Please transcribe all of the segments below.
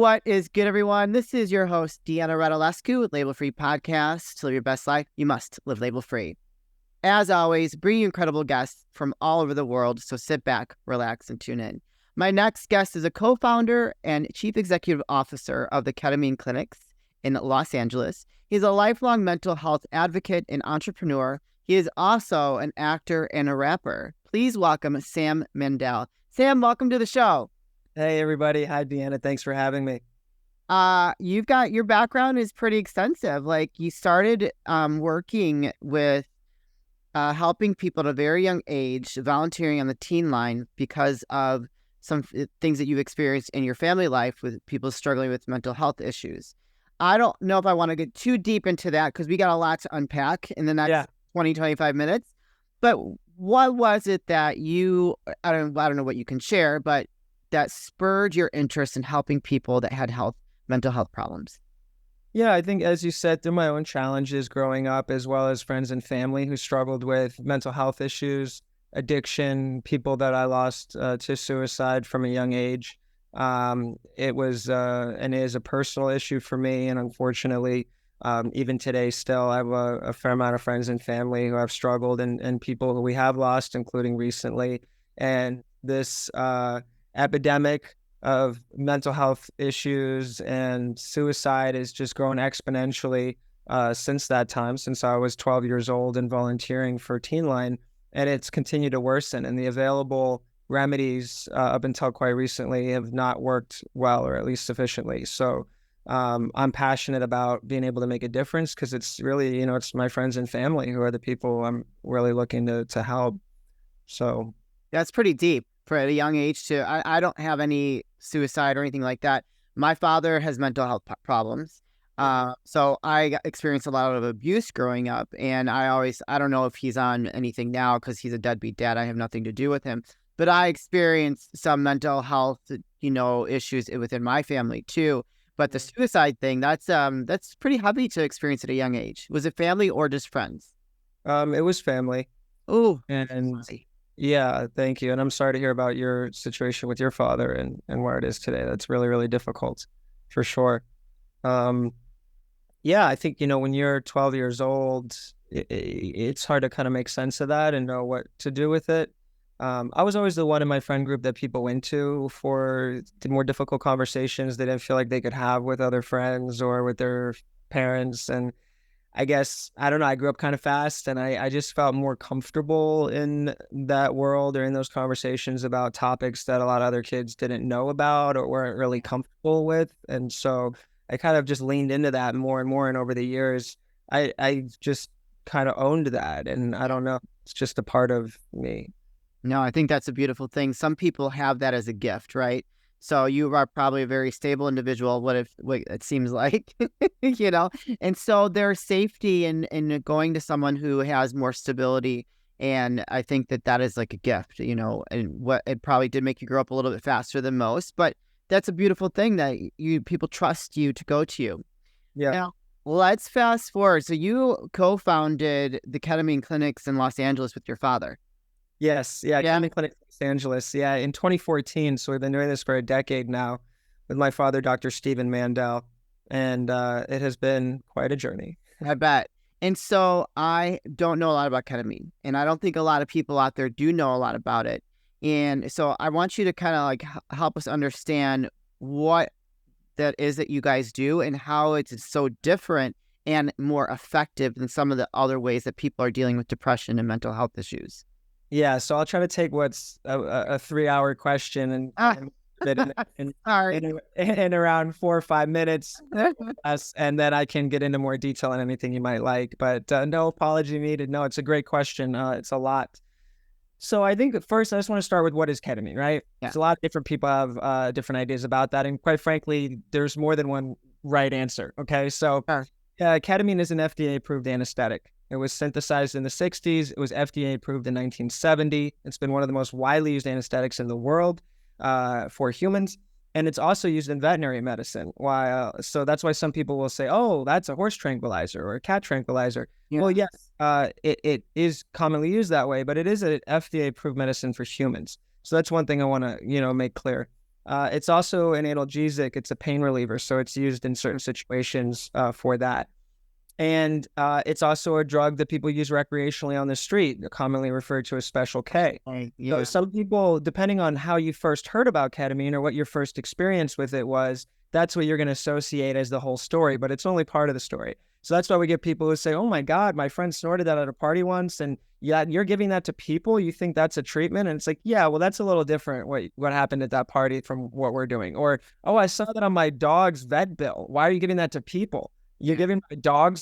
What is good, everyone? This is your host, Deanna Radulescu with Label Free Podcast. To live your best life, you must live label free. As always, bring you incredible guests from all over the world, so sit back, relax, and tune in. My next guest is a co-founder and chief executive officer of the Ketamine Clinics in Los Angeles. He's a lifelong mental health advocate and entrepreneur. He is also an actor and a rapper. Please welcome Sam Mandel. Sam, welcome to the show. Hey, everybody. Hi, Deanna. Thanks for having me. You've got, your background is pretty extensive. Like, you started working with helping people at a very young age, volunteering on the teen line because of some things that you've experienced in your family life with people struggling with mental health issues. I don't know if I want to get too deep into that because we got a lot to unpack in the next 20, 25 minutes. But what was it that you, I don't know what you can share, but that spurred your interest in helping people that had mental health problems? Yeah, I think, as you said, through my own challenges growing up, as well as friends and family who struggled with mental health issues, addiction, people that I lost to suicide from a young age. It was and is a personal issue for me. And unfortunately, even today, still, I have a fair amount of friends and family who have struggled and people who we have lost, including recently. And this epidemic of mental health issues and suicide has just grown exponentially since that time, since I was 12 years old and volunteering for Teen Line, and it's continued to worsen. And the available remedies up until quite recently have not worked well, or at least sufficiently. So I'm passionate about being able to make a difference because it's really, it's my friends and family who are the people I'm really looking to help. So that's pretty deep. For at a young age too. I don't have any suicide or anything like that. My father has mental health problems. So I experienced a lot of abuse growing up, and I don't know if he's on anything now because he's a deadbeat dad. I have nothing to do with him, but I experienced some mental health, issues within my family too. But the suicide thing, that's pretty heavy to experience at a young age. Was it family or just friends? It was family. Oh, and yeah, thank you. And I'm sorry to hear about your situation with your father and where it is today. That's really, really difficult, for sure. Yeah, I think, when you're 12 years old, it's hard to kind of make sense of that and know what to do with it. I was always the one in my friend group that people went to for the more difficult conversations they didn't feel like they could have with other friends or with their parents. And I guess, I don't know, I grew up kind of fast, and I just felt more comfortable in that world or in those conversations about topics that a lot of other kids didn't know about or weren't really comfortable with. And so I kind of just leaned into that more and more. And over the years, I just kind of owned that. And I don't know, it's just a part of me. No, I think that's a beautiful thing. Some people have that as a gift, right? So you are probably a very stable individual, what it seems like, and so there's safety in going to someone who has more stability. And I think that is like a gift, and what it probably did make you grow up a little bit faster than most, but that's a beautiful thing that people trust you to go to you. Yeah. Now, let's fast forward. So you co-founded the Ketamine Clinics in Los Angeles with your father. Yes. Yeah. Ketamine Clinics in Los Angeles. Yeah. In 2014. So we've been doing this for a decade now with my father, Dr. Sam Mandel. And it has been quite a journey. I bet. And so I don't know a lot about ketamine, and I don't think a lot of people out there do know a lot about it. And so I want you to kind of like help us understand what that is that you guys do and how it's so different and more effective than some of the other ways that people are dealing with depression and mental health issues. Yeah, so I'll try to take what's a 3-hour question and in around 4 or 5 minutes, and then I can get into more detail on anything you might like. But no apology needed. No, it's a great question. It's a lot. So I think first I just want to start with what is ketamine, right? Yeah. There's a lot of different people have different ideas about that, and quite frankly, there's more than one right answer. Okay, so ketamine is an FDA-approved anesthetic. It was synthesized in the 60s. It was FDA approved in 1970. It's been one of the most widely used anesthetics in the world for humans. And it's also used in veterinary medicine. So that's why some people will say, oh, that's a horse tranquilizer or a cat tranquilizer. Yeah. Well, yes, it is commonly used that way, but it is an FDA approved medicine for humans. So that's one thing I want to, make clear. It's also an analgesic. It's a pain reliever, so it's used in certain situations for that. And it's also a drug that people use recreationally on the street, commonly referred to as Special K. Yeah. So some people, depending on how you first heard about ketamine or what your first experience with it was, that's what you're going to associate as the whole story, but it's only part of the story. So that's why we get people who say, oh my God, my friend snorted that at a party once. And yeah, you're giving that to people. You think that's a treatment? And it's like, yeah, well, that's a little different what happened at that party from what we're doing. Or, oh, I saw that on my dog's vet bill. Why are you giving that to people? You're giving a dog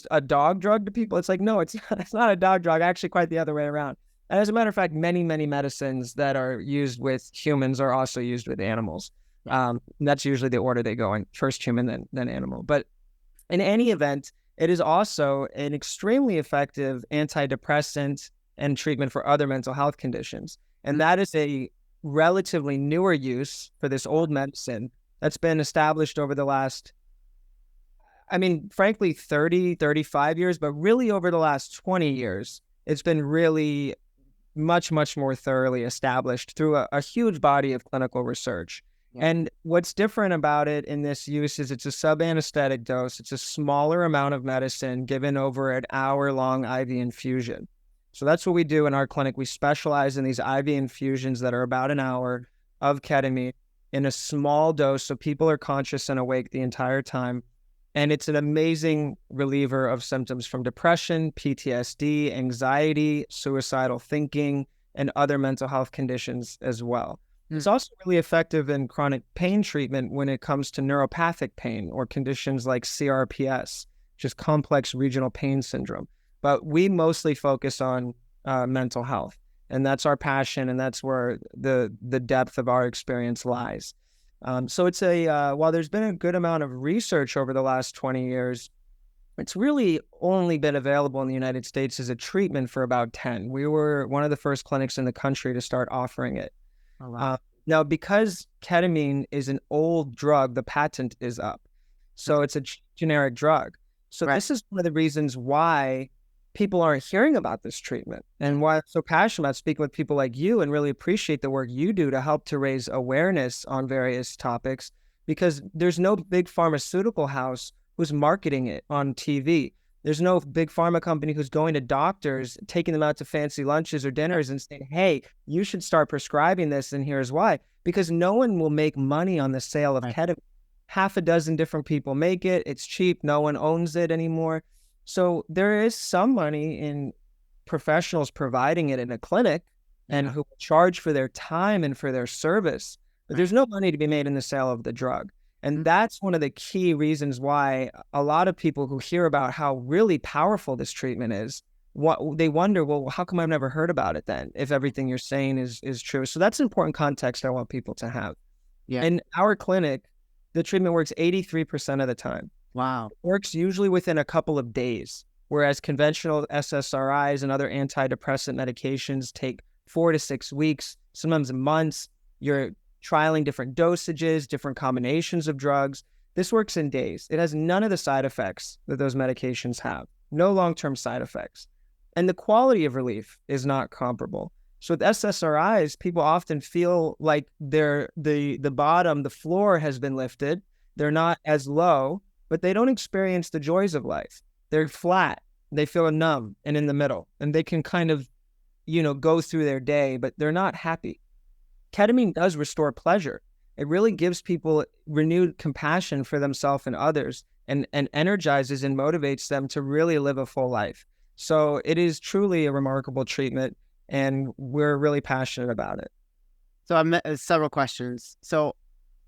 drug to people? It's like, no, it's not a dog drug. Actually, quite the other way around. And as a matter of fact, many, many medicines that are used with humans are also used with animals. That's usually the order they go in: first human, then animal. But in any event, it is also an extremely effective antidepressant and treatment for other mental health conditions. And that is a relatively newer use for this old medicine that's been established over the last, frankly, 30, 35 years, but really over the last 20 years, it's been really much, much more thoroughly established through a huge body of clinical research. Yeah. And what's different about it in this use is it's a sub-anesthetic dose. It's a smaller amount of medicine given over an hour-long IV infusion. So that's what we do in our clinic. We specialize in these IV infusions that are about an hour of ketamine in a small dose, so people are conscious and awake the entire time. And it's an amazing reliever of symptoms from depression, PTSD, anxiety, suicidal thinking, and other mental health conditions as well. It's also really effective in chronic pain treatment when it comes to neuropathic pain or conditions like CRPS, which is complex regional pain syndrome. But we mostly focus on mental health, and that's our passion, and that's where the depth of our experience lies. So it's while there's been a good amount of research over the last 20 years, it's really only been available in the United States as a treatment for about 10. We were one of the first clinics in the country to start offering it. Oh, wow. Now, because ketamine is an old drug, the patent is up. So it's a generic drug. So This is one of the reasons why people aren't hearing about this treatment, and why I'm so passionate about speaking with people like you and really appreciate the work you do to help to raise awareness on various topics, because there's no big pharmaceutical house who's marketing it on TV. There's no big pharma company who's going to doctors, taking them out to fancy lunches or dinners and saying, hey, you should start prescribing this, and here's why. Because no one will make money on the sale of ketamine. Half a dozen different people make it. It's cheap. No one owns it anymore. So there is some money in professionals providing it in a clinic and who charge for their time and for their service. But there's no money to be made in the sale of the drug. And that's one of the key reasons why a lot of people who hear about how really powerful this treatment is, they wonder, well, how come I've never heard about it then, if everything you're saying is true? So that's an important context I want people to have. Yeah. In our clinic, the treatment works 83% of the time. Wow. It works usually within a couple of days, whereas conventional SSRIs and other antidepressant medications take 4 to 6 weeks, sometimes months. You're trialing different dosages, different combinations of drugs. This works in days. It has none of the side effects that those medications have. No long-term side effects. And the quality of relief is not comparable. So with SSRIs, people often feel like the bottom, the floor has been lifted. They're not as low, but they don't experience the joys of life. They're flat. They feel numb and in the middle. And they can kind of, go through their day, but they're not happy. Ketamine does restore pleasure. It really gives people renewed compassion for themselves and others, and energizes and motivates them to really live a full life. So it is truly a remarkable treatment, and we're really passionate about it. So I met several questions. So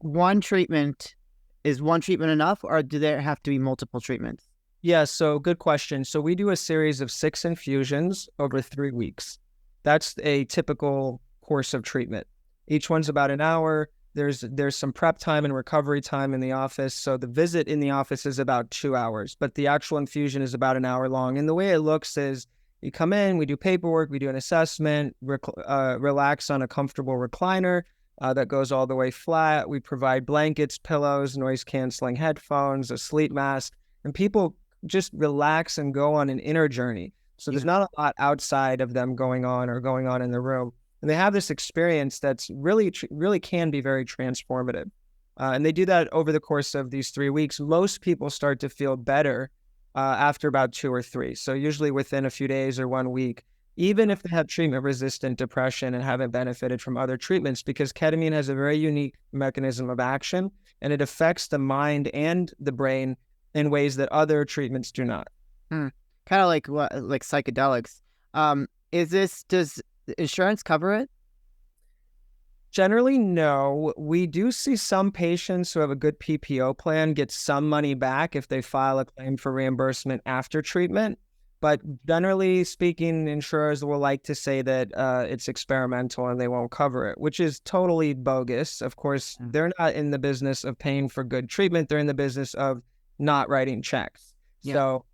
is one treatment enough, or do there have to be multiple treatments? Yeah, so good question. So we do a series of 6 infusions over 3 weeks. That's a typical course of treatment. Each one's about an hour. There's some prep time and recovery time in the office. So the visit in the office is about 2 hours, but the actual infusion is about an hour long. And the way it looks is you come in, we do paperwork, we do an assessment, relax on a comfortable recliner that goes all the way flat. We provide blankets, pillows, noise-canceling headphones, a sleep mask, and people just relax and go on an inner journey. So there's not a lot outside of them going on in the room. And they have this experience that's really can be very transformative. And they do that over the course of these 3 weeks. Most people start to feel better after about 2 or 3. So usually within a few days or 1 week, even if they have treatment-resistant depression and haven't benefited from other treatments, because ketamine has a very unique mechanism of action, and it affects the mind and the brain in ways that other treatments do not. Kind of like psychedelics. Does insurance cover it? Generally, no. We do see some patients who have a good PPO plan get some money back if they file a claim for reimbursement after treatment. But generally speaking, insurers will like to say that it's experimental and they won't cover it, which is totally bogus. Of course, they're not in the business of paying for good treatment. They're in the business of not writing checks. Yeah. So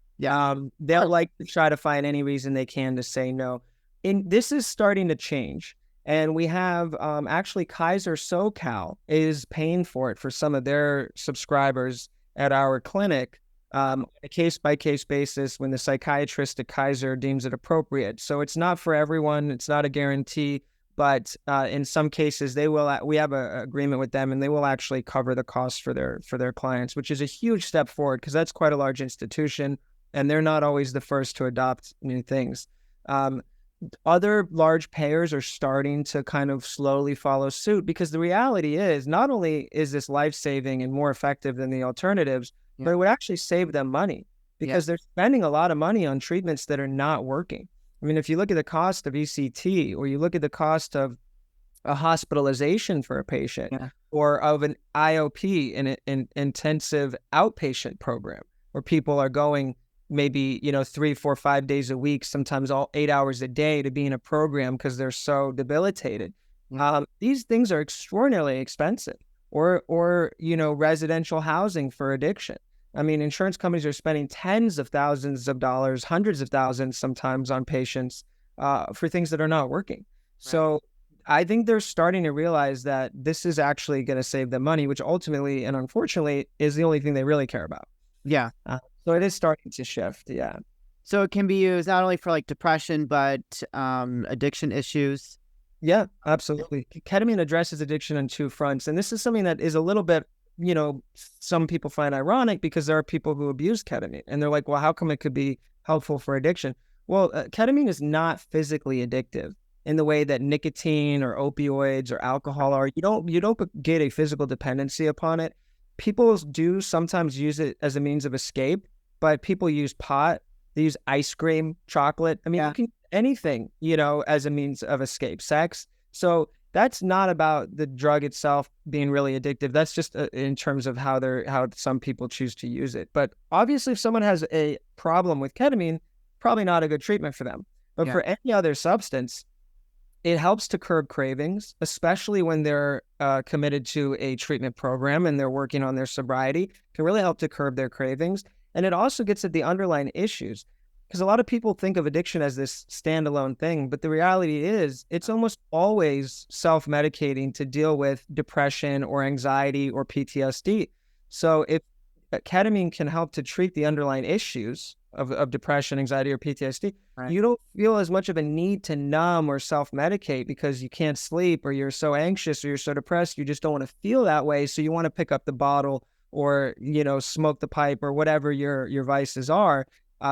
they'll like to try to find any reason they can to say no. This is starting to change. And we have actually Kaiser SoCal is paying for it for some of their subscribers at our clinic on a case-by-case basis when the psychiatrist at Kaiser deems it appropriate. So it's not for everyone. It's not a guarantee. But in some cases, we have an agreement with them, and they will actually cover the cost for their clients, which is a huge step forward because that's quite a large institution, and they're not always the first to adopt new things. Other large payers are starting to kind of slowly follow suit because the reality is not only is this life-saving and more effective than the alternatives, but it would actually save them money because they're spending a lot of money on treatments that are not working. I mean, if you look at the cost of ECT or you look at the cost of a hospitalization for a patient or of an IOP, an intensive outpatient program where people are going maybe, 3, 4, 5 days a week, sometimes all 8 hours a day to be in a program because they're so debilitated. These things are extraordinarily expensive or residential housing for addiction. I mean, insurance companies are spending tens of thousands of dollars, hundreds of thousands sometimes on patients for things that are not working. Right. So I think they're starting to realize that this is actually going to save them money, which ultimately and unfortunately is the only thing they really care about. Yeah. So it is starting to shift. Yeah. So it can be used not only for like depression, but addiction issues. Yeah, absolutely. Ketamine addresses addiction on 2 fronts. And this is something that is a little bit, some people find ironic because there are people who abuse ketamine and they're like, well, how come it could be helpful for addiction? Well, ketamine is not physically addictive in the way that nicotine or opioids or alcohol are. You don't get a physical dependency upon it. People do sometimes use it as a means of escape, but people use pot, they use ice cream, chocolate. I mean, you can anything, as a means of escape, sex. So that's not about the drug itself being really addictive. That's just in terms of how some people choose to use it. But obviously, if someone has a problem with ketamine, probably not a good treatment for them. But for any other substance, it helps to curb cravings, especially when they're committed to a treatment program and they're working on their sobriety. It can really help to curb their cravings. And it also gets at the underlying issues. Because a lot of people think of addiction as this standalone thing, but the reality is it's almost always self-medicating to deal with depression or anxiety or PTSD. So if ketamine can help to treat the underlying issues of depression, anxiety, or PTSD, you don't feel as much of a need to numb or self-medicate because you can't sleep or you're so anxious or you're so depressed, you just don't want to feel that way. So you want to pick up the bottle or, smoke the pipe or whatever your vices are.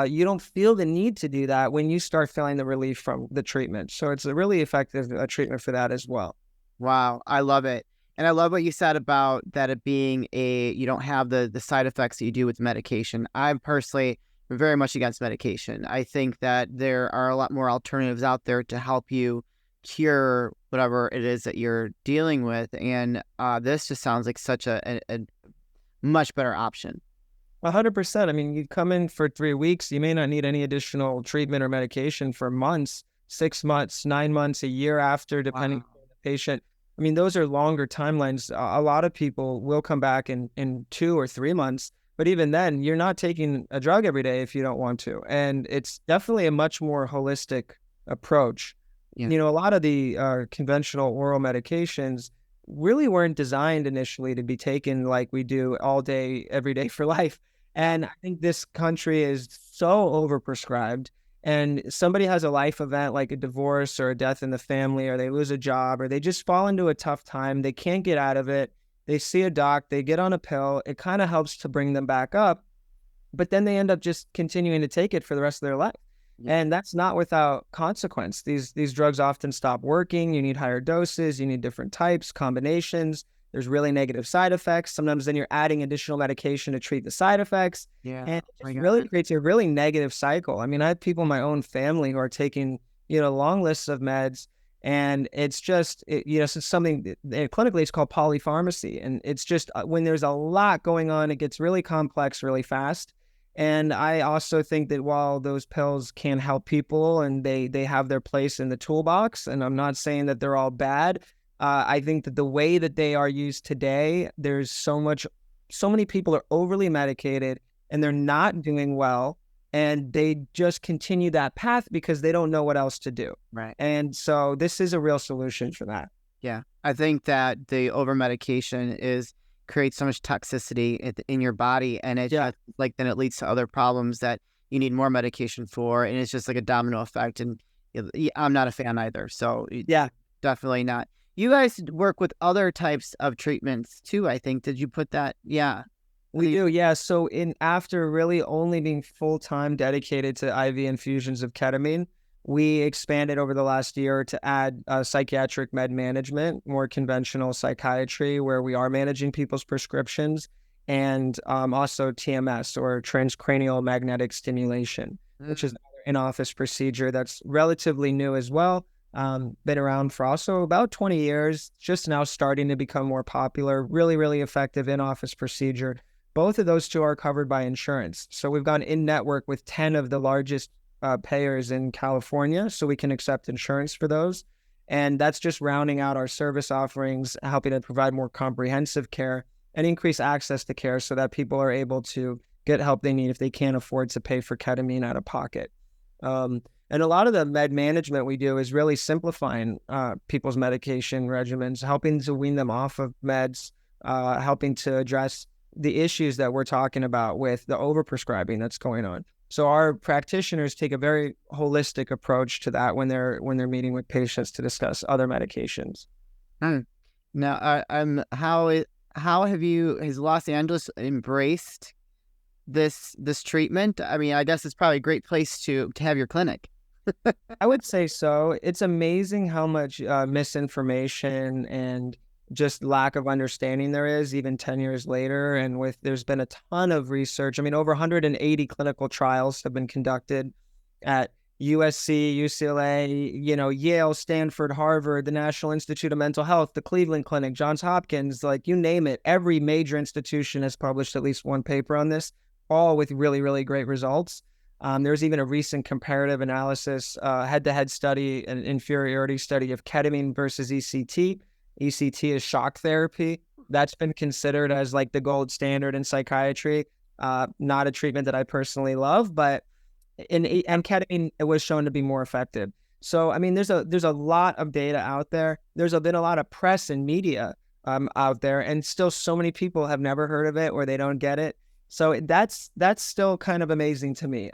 You don't feel the need to do that when you start feeling the relief from the treatment. So it's a really effective treatment for that as well. Wow. I love it. And I love what you said about that it being you don't have the side effects that you do with medication. I'm personally very much against medication. I think that there are a lot more alternatives out there to help you cure whatever it is that you're dealing with. And this just sounds like such a much better option. 100%. I mean, you come in for 3 weeks, you may not need any additional treatment or medication for months, 6 months, 9 months, a year after, depending on the patient. I mean, those are longer timelines. A lot of people will come back in 2 or 3 months, but even then, you're not taking a drug every day if you don't want to. And it's definitely a much more holistic approach. A lot of the conventional oral medications really weren't designed initially to be taken like we do all day, every day for life. And I think this country is so overprescribed and somebody has a life event like a divorce or a death in the family, or they lose a job, or they just fall into a tough time, they can't get out of it. They see a doc, they get on a pill. It kind of helps to bring them back up, but then they end up just continuing to take it for the rest of their life. Yeah. And that's not without consequence. These drugs often stop working. You need higher doses. You need different types, combinations. There's really negative side effects. Sometimes then you're adding additional medication to treat the side effects. Yeah. And it just really creates a really negative cycle. I mean, I have people in my own family who are taking, long lists of meds, and it's just, it's something, clinically it's called polypharmacy. And it's just when there's a lot going on, it gets really complex really fast. And I also think that while those pills can help people and they have their place in the toolbox, and I'm not saying that they're all bad, I think that the way that they are used today, there's so many people are overly medicated and they're not doing well, and they just continue that path because they don't know what else to do. Right. And so this is a real solution for that. Yeah. I think that the over medication creates so much toxicity in your body, and it's just like, then it leads to other problems that you need more medication for, and it's just like a domino effect. And I'm not a fan either. So yeah, definitely not. You guys work with other types of treatments too, I think. Did you put that? Yeah. We do, yeah. So after really only being full-time dedicated to IV infusions of ketamine, we expanded over the last year to add psychiatric med management, more conventional psychiatry, where we are managing people's prescriptions, and also TMS, or transcranial magnetic stimulation, which is another in-office procedure that's relatively new as well. Been around for also about 20 years, just now starting to become more popular, really, really effective in-office procedure. Both of those two are covered by insurance. So we've gone in-network with 10 of the largest payers in California, so we can accept insurance for those. And that's just rounding out our service offerings, helping to provide more comprehensive care and increase access to care so that people are able to get help they need if they can't afford to pay for ketamine out of pocket. And a lot of the med management we do is really simplifying people's medication regimens, helping to wean them off of meds, helping to address the issues that we're talking about with the overprescribing that's going on. So our practitioners take a very holistic approach to that when they're meeting with patients to discuss other medications. Now, how has Los Angeles embraced this treatment? I mean, I guess it's probably a great place to have your clinic. I would say so. It's amazing how much misinformation and just lack of understanding there is even 10 years later. And there's been a ton of research. I mean, over 180 clinical trials have been conducted at USC, UCLA, Yale, Stanford, Harvard, the National Institute of Mental Health, the Cleveland Clinic, Johns Hopkins, like you name it. Every major institution has published at least one paper on this, all with really, really great results. There's even a recent comparative analysis, head-to-head study, an inferiority study of ketamine versus ECT. ECT is shock therapy. That's been considered as like the gold standard in psychiatry. Not a treatment that I personally love, but and ketamine, it was shown to be more effective. So, I mean, there's a lot of data out there. There's been a lot of press and media out there, and still so many people have never heard of it or they don't get it. So that's still kind of amazing to me.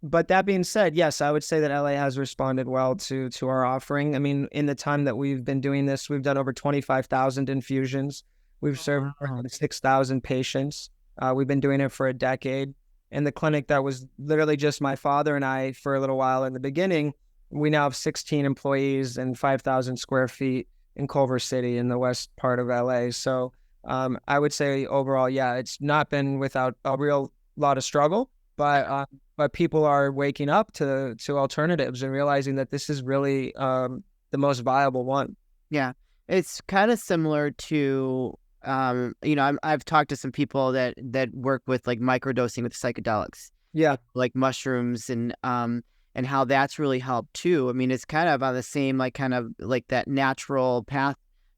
But that being said, yes, I would say that LA has responded well to our offering. I mean, in the time that we've been doing this, we've done over 25,000 infusions. We've served around 6,000 patients. We've been doing it for a decade. And the clinic that was literally just my father and I for a little while in the beginning, we now have 16 employees and 5,000 square feet in Culver City in the west part of LA. So I would say overall, yeah, it's not been without a real lot of struggle, but people are waking up to alternatives and realizing that this is really the most viable one. Yeah, it's kind of similar to, I've talked to some people that work with like microdosing with psychedelics. Yeah, like mushrooms and how that's really helped too. I mean, it's kind of on the same kind of like that natural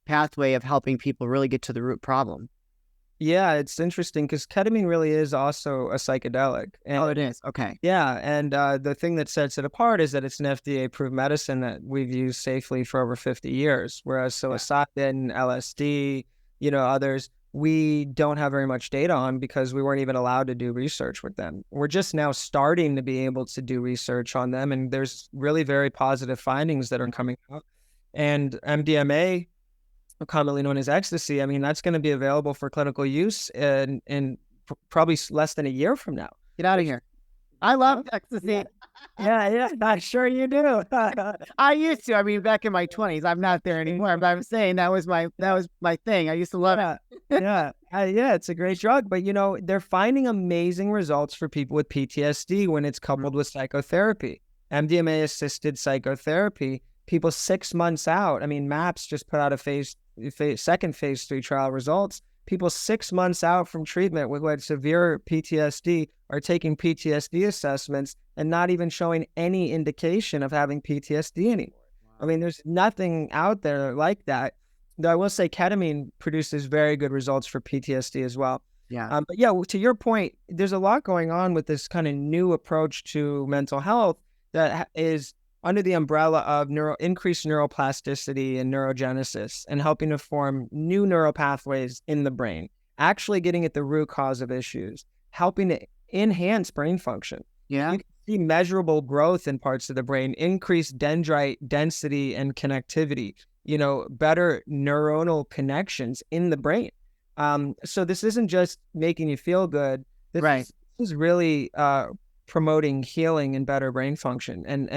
pathway of helping people really get to the root problem. Yeah, it's interesting because ketamine really is also a psychedelic. And, it is? Okay. Yeah, and the thing that sets it apart is that it's an FDA-approved medicine that we've used safely for over 50 years, whereas psilocybin, LSD, others, we don't have very much data on because we weren't even allowed to do research with them. We're just now starting to be able to do research on them, and there's really very positive findings that are coming out. And MDMA, commonly known as ecstasy, I mean, that's going to be available for clinical use in probably less than a year from now. Get out of here. I love ecstasy. Yeah, I'm sure you do. I used to. I mean, back in my 20s, I'm not there anymore. But I'm saying that was my thing. I used to love it. Yeah, it's a great drug. But they're finding amazing results for people with PTSD when it's coupled with psychotherapy. MDMA assisted psychotherapy. People 6 months out. I mean, MAPS just put out a second phase 3 trial results. People 6 months out from treatment with severe PTSD are taking PTSD assessments and not even showing any indication of having PTSD anymore. Wow. I mean, there's nothing out there like that. Though I will say ketamine produces very good results for PTSD as well. Yeah. But yeah, to your point, there's a lot going on with this kind of new approach to mental health that is under the umbrella of increased neuroplasticity and neurogenesis, and helping to form new neural pathways in the brain, actually getting at the root cause of issues, helping to enhance brain function. Yeah. You can see measurable growth in parts of the brain, increased dendrite density and connectivity, better neuronal connections in the brain. So this isn't just making you feel good. This is really promoting healing and better brain function. And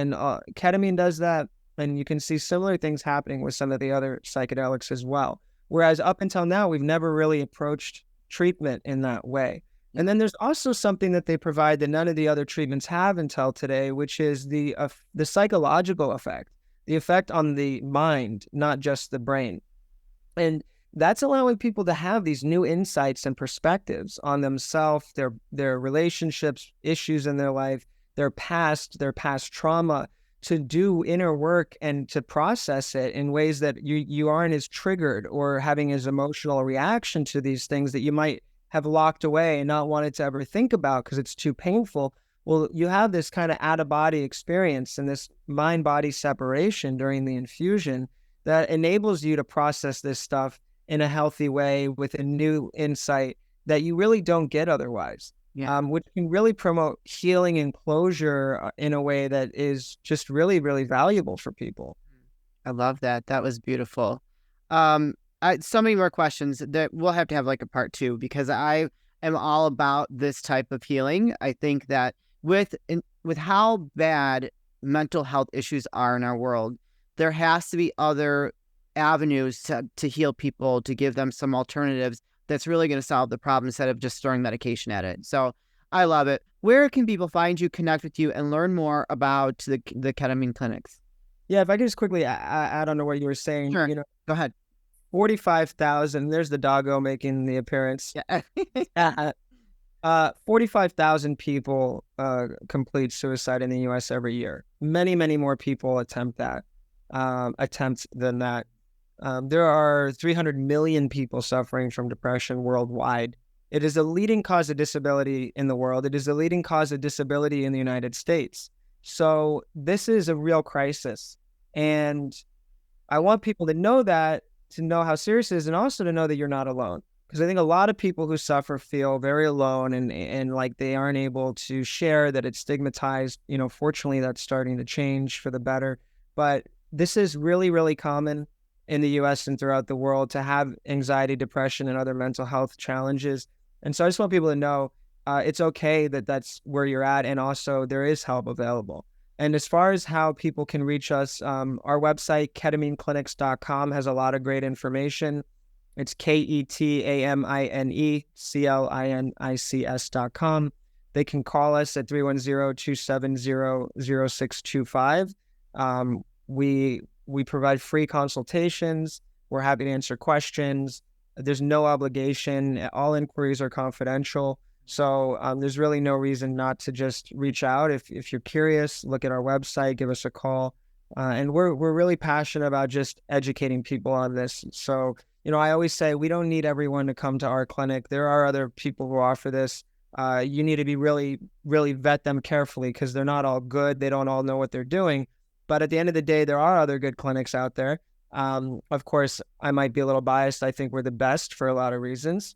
ketamine does that. And you can see similar things happening with some of the other psychedelics as well. Whereas up until now, we've never really approached treatment in that way. And then there's also something that they provide that none of the other treatments have until today, which is the psychological effect, the effect on the mind, not just the brain. And that's allowing people to have these new insights and perspectives on themselves, their relationships, issues in their life, their past trauma, to do inner work and to process it in ways that you aren't as triggered or having as emotional a reaction to these things that you might have locked away and not wanted to ever think about because it's too painful. Well, you have this kind of out-of-body experience and this mind-body separation during the infusion that enables you to process this stuff in a healthy way with a new insight that you really don't get otherwise. Yeah. Which can really promote healing and closure in a way that is just really, really valuable for people. I love that. That was beautiful. So many more questions that we'll have to have like a part 2, because I am all about this type of healing. I think that with how bad mental health issues are in our world, there has to be other avenues to heal people, to give them some alternatives that's really going to solve the problem instead of just throwing medication at it. So I love it. Where can people find you, connect with you, and learn more about the ketamine clinics? Yeah, if I could just quickly add on to what you were saying. Sure. Go ahead. 45,000. There's the doggo making the appearance. Yeah. 45,000 people complete suicide in the U.S. every year. Many, many more people attempt than that. There are 300 million people suffering from depression worldwide. It is the leading cause of disability in the world. It is the leading cause of disability in the United States. So this is a real crisis. And I want people to know that, to know how serious it is, and also to know that you're not alone. Because I think a lot of people who suffer feel very alone and like they aren't able to share, that it's stigmatized. Fortunately, that's starting to change for the better. But this is really, really common in the U.S. and throughout the world to have anxiety, depression, and other mental health challenges. And so I just want people to know it's okay that that's where you're at, and also there is help available. And as far as how people can reach us, our website, ketamineclinics.com, has a lot of great information. It's KETAMINECLINICS.com. They can call us at 310-270-0625. We provide free consultations. We're happy to answer questions. There's no obligation. All inquiries are confidential. So there's really no reason not to just reach out. If you're curious, look at our website, give us a call. And we're really passionate about just educating people on this. So, I always say we don't need everyone to come to our clinic. There are other people who offer this. You need to be really, really vet them carefully, because they're not all good. They don't all know what they're doing. But at the end of the day, there are other good clinics out there. Of course, I might be a little biased. I think we're the best for a lot of reasons.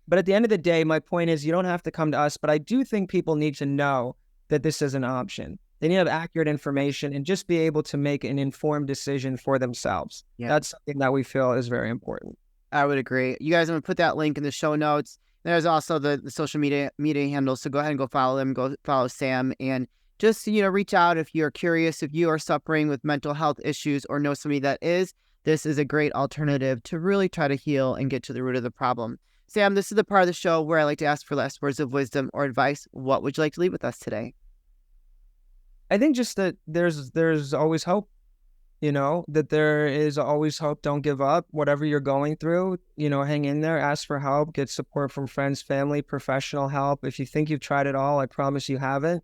But at the end of the day, my point is you don't have to come to us, but I do think people need to know that this is an option. They need to have accurate information and just be able to make an informed decision for themselves. Yeah. That's something that we feel is very important. I would agree. You guys, I'm going to put that link in the show notes. There's also the social media handles, so go ahead and go follow them, go follow Sam, and just, reach out if you're curious, if you are suffering with mental health issues or know somebody that is. This is a great alternative to really try to heal and get to the root of the problem. Sam, this is the part of the show where I like to ask for last words of wisdom or advice. What would you like to leave with us today? I think just that there's always hope, that there is always hope. Don't give up. Whatever you're going through, hang in there, ask for help, get support from friends, family, professional help. If you think you've tried it all, I promise you haven't.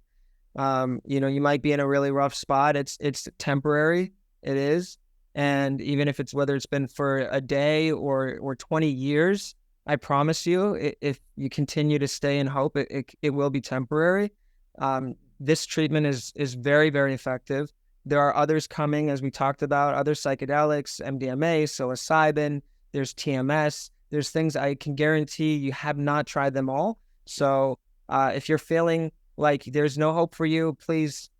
You might be in a really rough spot. It's temporary. It is. And even if whether it's been for a day or 20 years, I promise you, if you continue to stay in hope, it will be temporary. This treatment is very, very effective. There are others coming, as we talked about, other psychedelics, MDMA, psilocybin, there's TMS, there's things I can guarantee you have not tried them all. So if you're feeling like there's no hope for you, please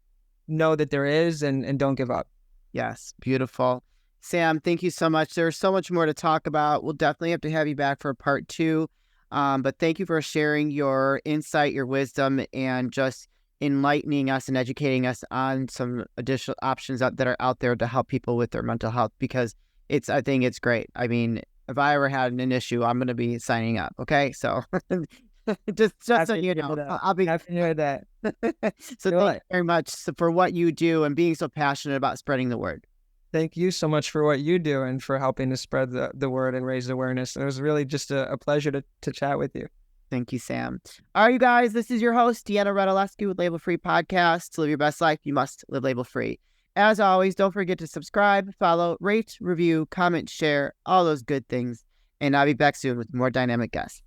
know that there is and don't give up. Yes, beautiful. Sam, thank you so much. There's so much more to talk about. We'll definitely have to have you back for part 2. But thank you for sharing your insight, your wisdom, and just enlightening us and educating us on some additional options that are out there to help people with their mental health, because I think it's great. I mean, if I ever had an issue, I'm going to be signing up. Okay. So just so you know, I'll be happy to hear that. So thank you very much for what you do and being so passionate about spreading the word. Thank you so much for what you do and for helping to spread the word and raise awareness. It was really just a pleasure to chat with you. Thank you, Sam. All right, you guys, this is your host, Deanna Radulescu with Label Free Podcast. To live your best life, you must live label free. As always, don't forget to subscribe, follow, rate, review, comment, share, all those good things. And I'll be back soon with more dynamic guests.